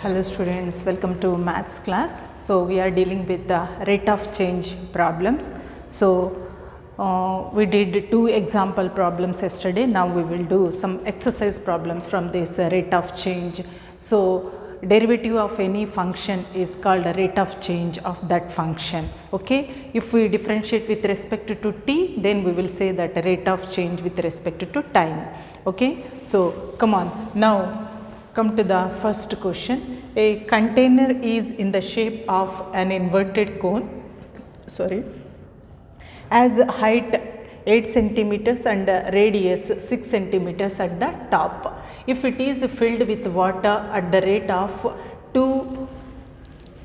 Hello students, welcome to maths class. So we are dealing with the rate of change problems. So we did two example problems yesterday. Now we will do some exercise problems from this rate of change. So derivative of any function is called a rate of change of that function. Okay, if we differentiate with respect to t, then we will say that rate of change with respect to time. Okay, so come on now. Come to the first question. A container is in the shape of an inverted cone, as height 8 centimeters and radius 6 centimeters at the top. If it is filled with water at the rate of 2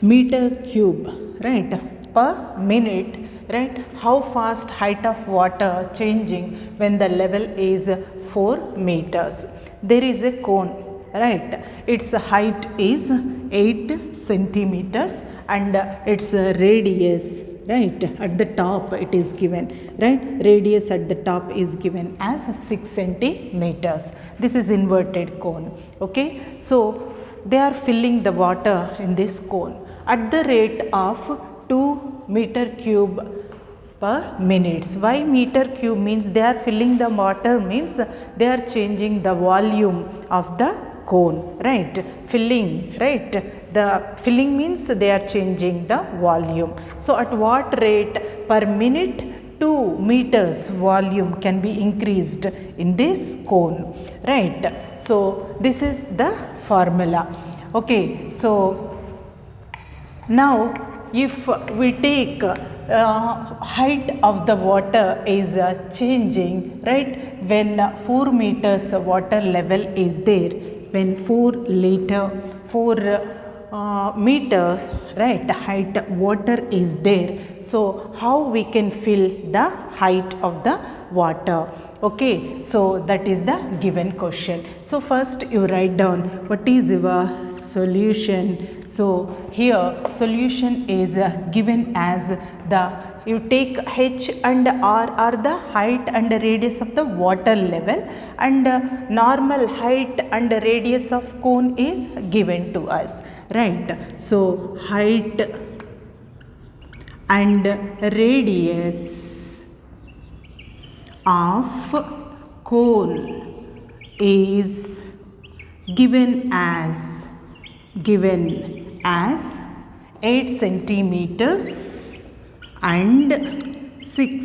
meter cube, right, per minute, right, how fast height of water changing when the level is 4 meters. There is a cone, right, its height is 8 centimeters and its radius, right, at the top it is given, right, radius at the top is given as 6 centimeters. This is inverted cone. Okay, so they are filling the water in this cone at the rate of 2 meter cube per minutes. Why meter cube? Means they are filling the water, means they are changing the volume of the cone, right, filling, right, the filling means they are changing the volume. So at what rate per minute 2 meters volume can be increased in this cone, right. So this is the formula. Okay, so now if we take height of the water is changing, right, when 4 meters water level is there, when 4 meters, right, height water is there. So how we can fill the height of the water? Okay, so that is the given question. So first you write down what is your solution. So here solution is given as the, you take h and r are the height and radius of the water level, and normal height and radius of cone is given to us, right. So height and radius of cone is given as 8 centimeters and 6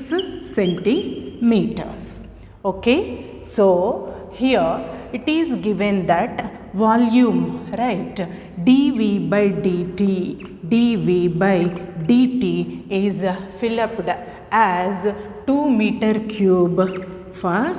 centimeters. Okay, so here it is given that volume, right, dV by dt is filled as 2 meter cube for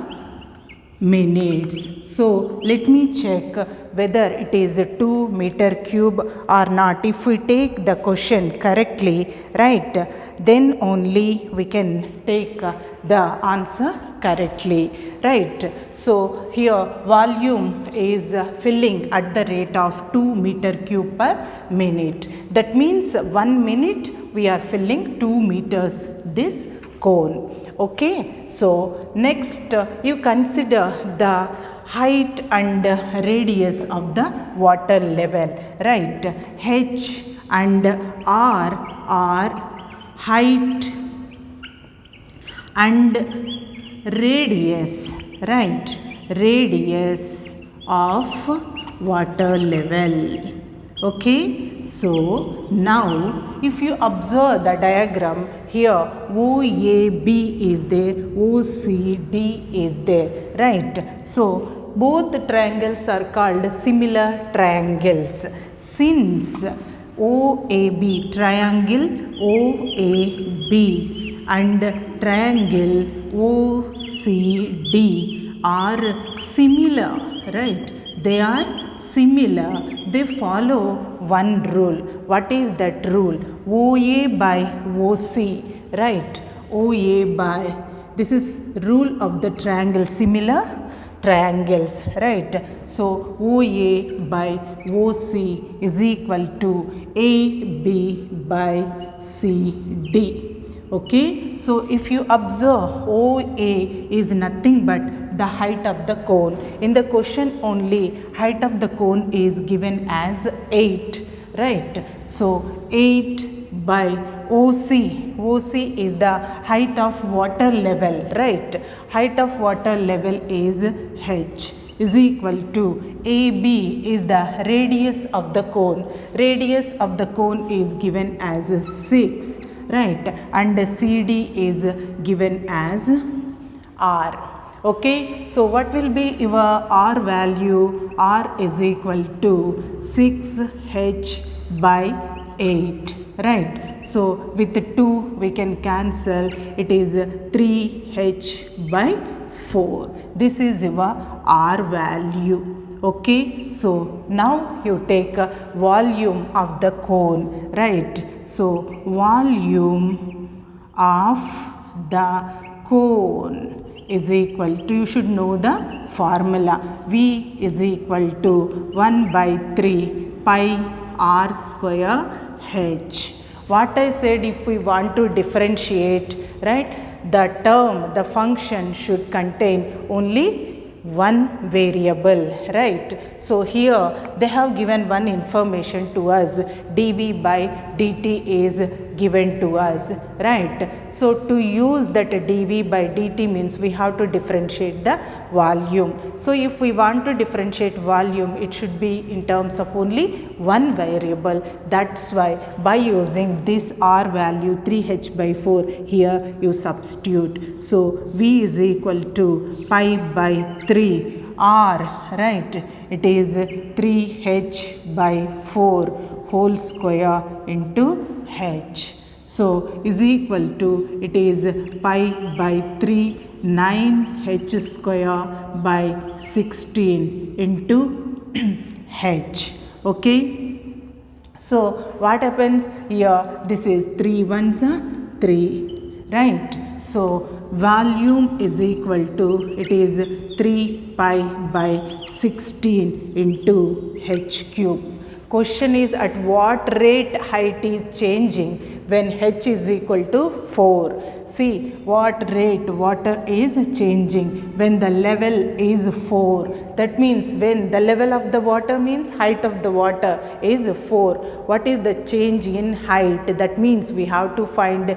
minutes. So let me check whether it is 2 meter cube or not. If we take the question correctly, right, then only we can take the answer correctly, right. So here volume is filling at the rate of 2 meter cube per minute. That means 1 minute we are filling 2 meters this cone. Okay, so next you consider the height and radius of the water level, right. H and R are height and radius, right, radius of water level. Okay, so now if you observe the diagram, here OAB is there, OCD is there, right. So both the triangles are called similar triangles. Since OAB, triangle OAB and triangle OCD are similar, right, they are similar. They follow one rule. What is that rule? OA by OC, right, OA by, this is rule of the triangle, similar triangles, right. So OA by OC is equal to AB by CD. Okay, so if you observe, OA is nothing but the height of the cone. In the question only, height of the cone is given as 8, right? So 8 by OC. OC is the height of water level, right? Height of water level is H is equal to AB is the radius of the cone. Radius of the cone is given as 6, right? And CD is given as R. Okay, so what will be your R value? R is equal to 6H by 8, right? So with 2 we can cancel, it is 3H by 4. This is your R value. Okay, so now you take a volume of the cone, right? So volume of the cone is equal to, you should know the formula, V is equal to 1 by 3 pi R square H. What I said, if we want to differentiate, right, the term, the function should contain only one variable, right? So here they have given one information to us, dV by dt is given to us, right? So to use that dV by dt means we have to differentiate the volume. So if we want to differentiate volume, it should be in terms of only one variable. That's why by using this R value 3H by 4, here you substitute. So V is equal to pi by 3 R, right? It is 3H by 4 whole square into H. So is equal to, it is pi by 3 9H square by 16 into H. Okay. So what happens here? This is 3 ones are 3, right? So volume is equal to, it is 3 pi by 16 into H cube. Question is, at what rate height is changing when H is equal to 4? See what rate water is changing when the level is 4. That means when the level of the water means height of the water is 4. What is the change in height? That means we have to find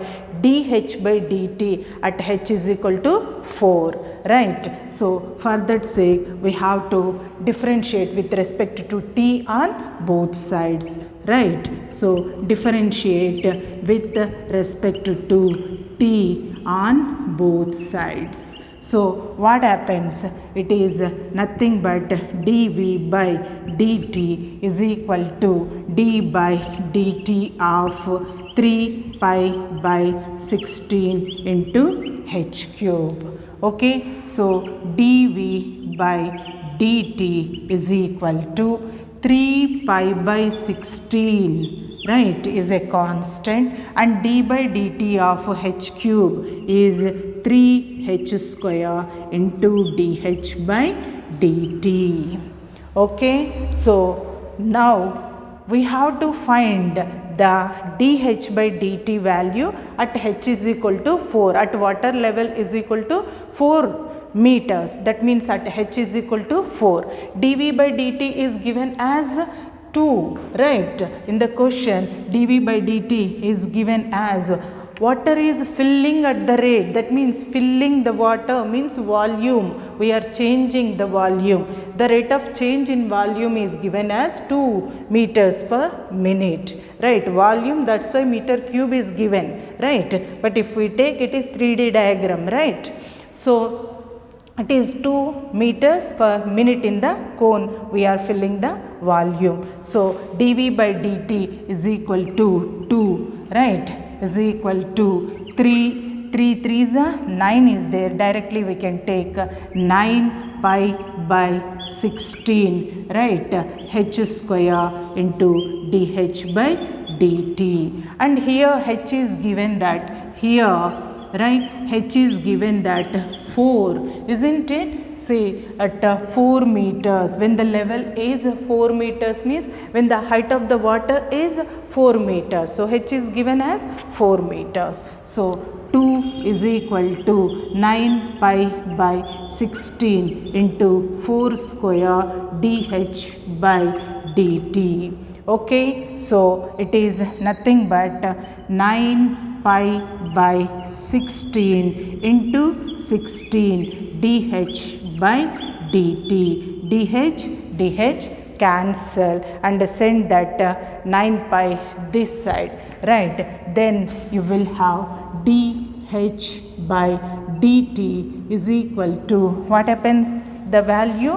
dH by dt at H is equal to 4, right? So for that sake we have to differentiate with respect to T on both sides, right? So differentiate with respect to T on both sides. So what happens? It is nothing but dV by dt is equal to d by dt of 3 pi by 16 into H cube. Okay, so dV by dt is equal to 3 pi by 16, right, is a constant, and d by dt of H cube is 3H square into dH by dt. Okay, so now we have to find the dH by dt value at H is equal to 4, at water level is equal to 4 meters. That means at H is equal to 4. dV by dt is given as 2, right? In the question, dV by dt is given as water is filling at the rate. That means filling the water means volume. We are changing the volume. The rate of change in volume is given as 2 meters per minute, right? Volume, that's why meter cube is given, right? But if we take, it is 3D diagram, right? So it is 2 meters per minute in the cone we are filling the volume. So dV by dt is equal to 2, right, is equal to 3 3s are 9 is there, directly we can take 9 pi by 16, right, H square into dH by dt. And here H is given that, here, right, H is given that 4, isn't it? Say at 4 meters, when the level is 4 meters means when the height of the water is 4 meters. So H is given as 4 meters. So 2 2 is equal to 9 pi by 16 into 4 square dH by dt. Okay, so it is nothing but 9 pi by 16 into 16 dH by dt. dH cancel and send that 9 pi this side, right? Then you will have dH by dt is equal to, what happens, the value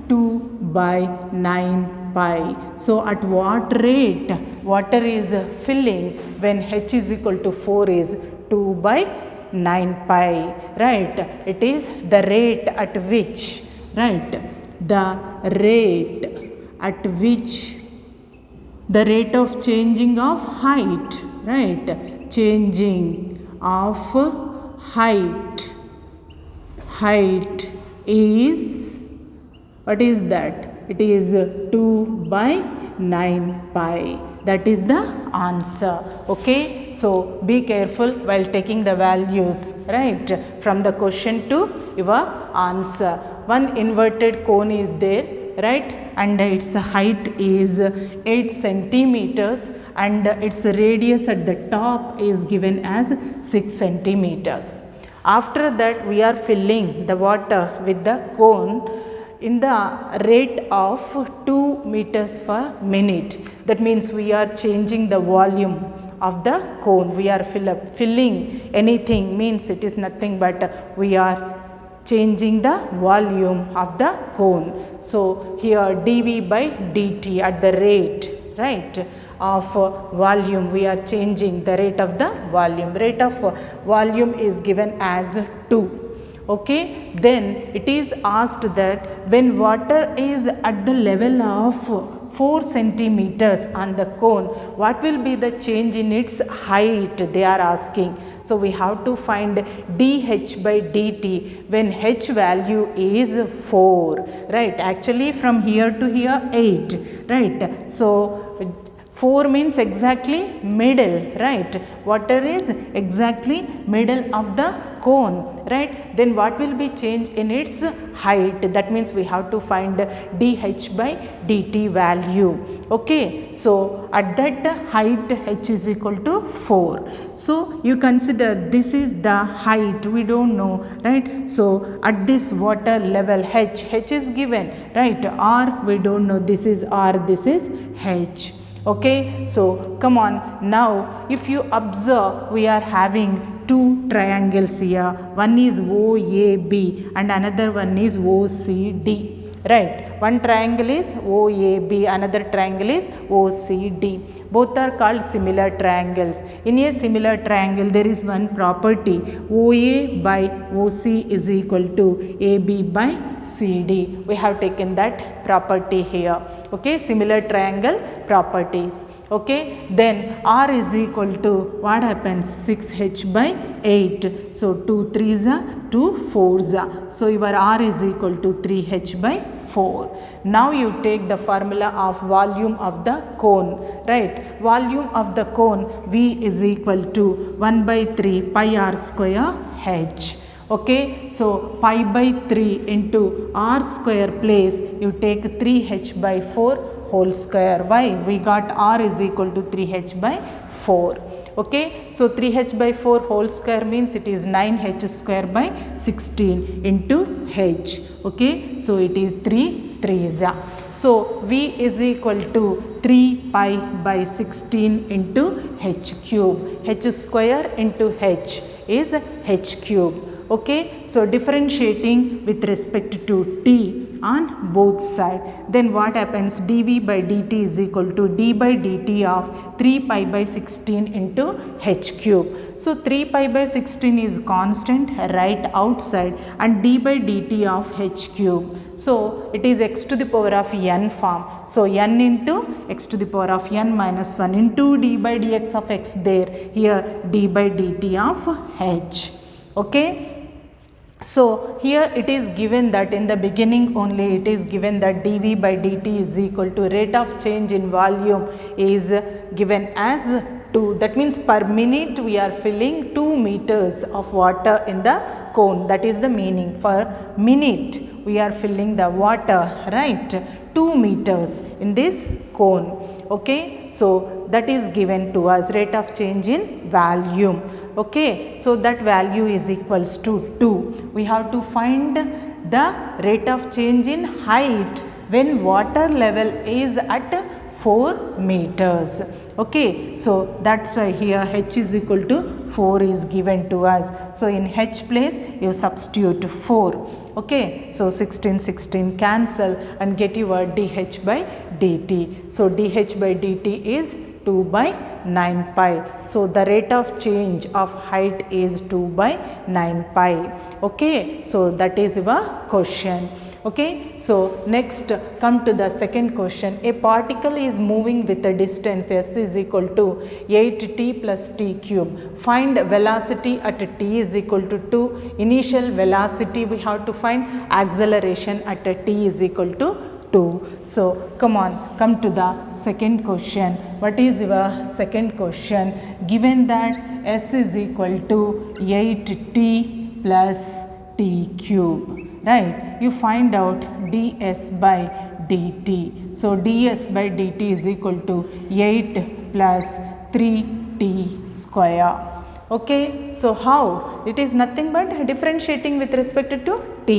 2 by 9 pi. So at what rate water is filling when H is equal to 4 is 2 by 9 pi, right? It is the rate at which, right, the rate at which, the rate of changing of height, right, changing of height is, what is that, it is 2 by 9 pi. That is the answer. Okay, so be careful while taking the values, right, from the question to your answer. One inverted cone is there, right, and its height is 8 centimeters and its radius at the top is given as 6 centimeters. After that we are filling the water with the cone in the rate of 2 meters per minute. That means we are changing the volume of the cone. We are filling anything, means it is nothing but we are changing the volume of the cone. So here dV by dt at the rate, right, of volume, we are changing the rate of the volume. Rate of volume is given as 2. Okay, then it is asked that when water is at the level of 4 centimeters on the cone, what will be the change in its height, they are asking. So we have to find dH by dt when H value is 4, right? Actually from here to here 8, right? So 4 means exactly middle, right? Water is exactly middle of the cone, right? Then what will be change in its height? That means we have to find dH by dt value. Okay, so at that height H is equal to 4. So you consider this is the height, we don't know, right? So at this water level H is given, right? R we don't know, this is R, this is H. Okay, so come on, now if you observe, we are having two triangles here. One is OAB and another one is OCD, right? One triangle is OAB, another triangle is OCD. Both are called similar triangles. In a similar triangle there is one property, OA by OC is equal to AB by CD. We have taken that property here. Okay, similar triangle properties. Okay, then R is equal to, what happens, 6H by 8. So 2 3s are 2 4s are. So your R is equal to 3H by 4. Now you take the formula of volume of the cone, right? Volume of the cone, V is equal to 1 by 3 pi R square H. Okay, so pi by 3 into R square place, you take 3H by 4 whole square. Why? We got R is equal to 3H by 4. Okay, so 3H by 4 whole square means it is 9H square by 16 into H. Okay, so it is 3 3s. So V is equal to 3 pi by 16 into H cube. H square into H is H cube. Okay, so differentiating with respect to T on both sides, then what happens, dV by dt is equal to d by dt of 3 pi by 16 into H cube. So 3 pi by 16 is constant right outside and d by dt of H cube. So it is x to the power of n form. So n into x to the power of n minus 1 into d by dx of x there, here d by dt of H. Okay. So here it is given that in the beginning only it is given that dV by dt is equal to rate of change in volume is given as 2. That means per minute we are filling 2 meters of water in the cone. That is the meaning. For minute we are filling the water, right? 2 meters in this cone. Okay, so that is given to us, rate of change in volume. Okay, so that value is equals to 2. We have to find the rate of change in height when water level is at 4 meters. Okay, so that's why here h is equal to 4 is given to us. So in h place you substitute 4. Okay, so 16 cancel and get your dh by dt. So dh by dt is 2 by 9 pi. So the rate of change of height is 2 by 9 pi. Okay, so that is your question. Okay, so next come to the second question. A particle is moving with a distance s is equal to 8t plus t cube. Find velocity at t is equal to 2. Initial velocity we have to find, acceleration at t is equal to 2. So come on, come to the second question. What is your second question? Given that s is equal to 8t plus t cube, right? You find out ds by dt. So ds by dt is equal to 8 plus 3t square. Okay, so how? It is nothing but differentiating with respect to t.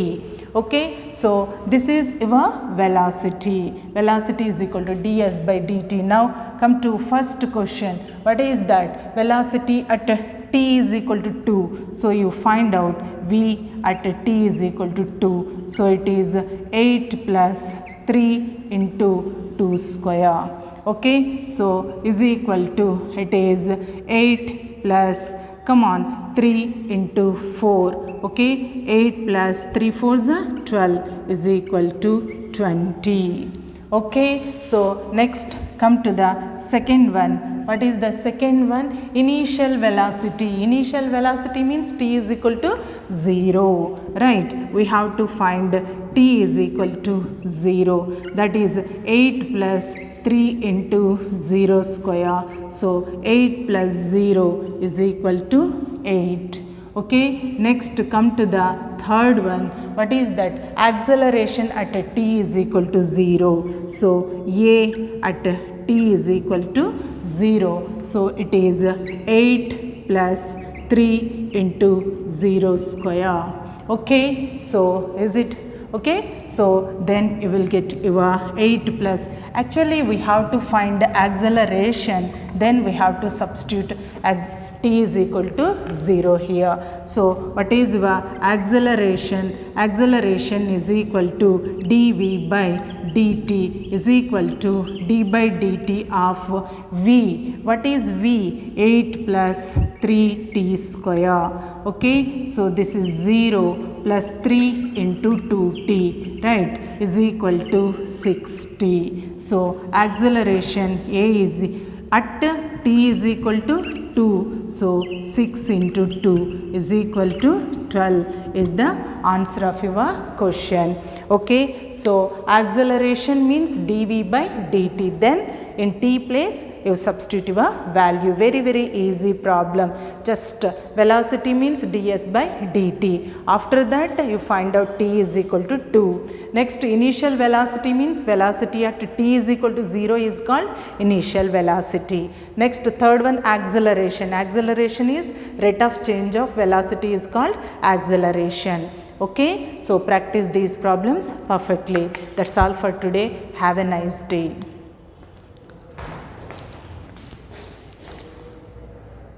Okay, so this is your velocity. Velocity is equal to ds by dt. Now come to first question. What is that? Velocity at t is equal to 2. So you find out v at t is equal to 2. So it is 8 plus 3 into 2 square. Okay, so is equal to, it is 8 plus, come on, 3 into 4. Okay, 8 plus 3 4s are 12 is equal to 20. Okay, so next come to the second one. What is the second one? Initial velocity. Initial velocity means t is equal to 0, right? We have to find t is equal to 0. That is 8 plus 3 into 0 square. So 8 plus 0 is equal to 8. Okay, next come to the third one. What is that? Acceleration at t is equal to 0. So a at t is equal to 0. So it is 8 plus 3 into 0 square. Okay, so is it? Okay, so then you will get your 8 plus, actually we have to find the acceleration, then we have to substitute t is equal to 0 here. So what is your acceleration? Acceleration is equal to dv by dt is equal to d by dt of v. What is v? 8 plus 3t square. Okay, so this is 0 plus 3 into 2t, right, is equal to 6t. So acceleration a is at t is equal to 2. So 6 into 2 is equal to 12 is the answer of your question. Okay, so acceleration means dv by dt. Then in t place you substitute your value. Very easy problem. Just velocity means ds by dt. After that you find out t is equal to 2. Next, initial velocity means velocity at t is equal to 0 is called initial velocity. Next, third one, acceleration. Acceleration is rate of change of velocity is called acceleration. Okay, so practice these problems perfectly. That's all for today. Have a nice day.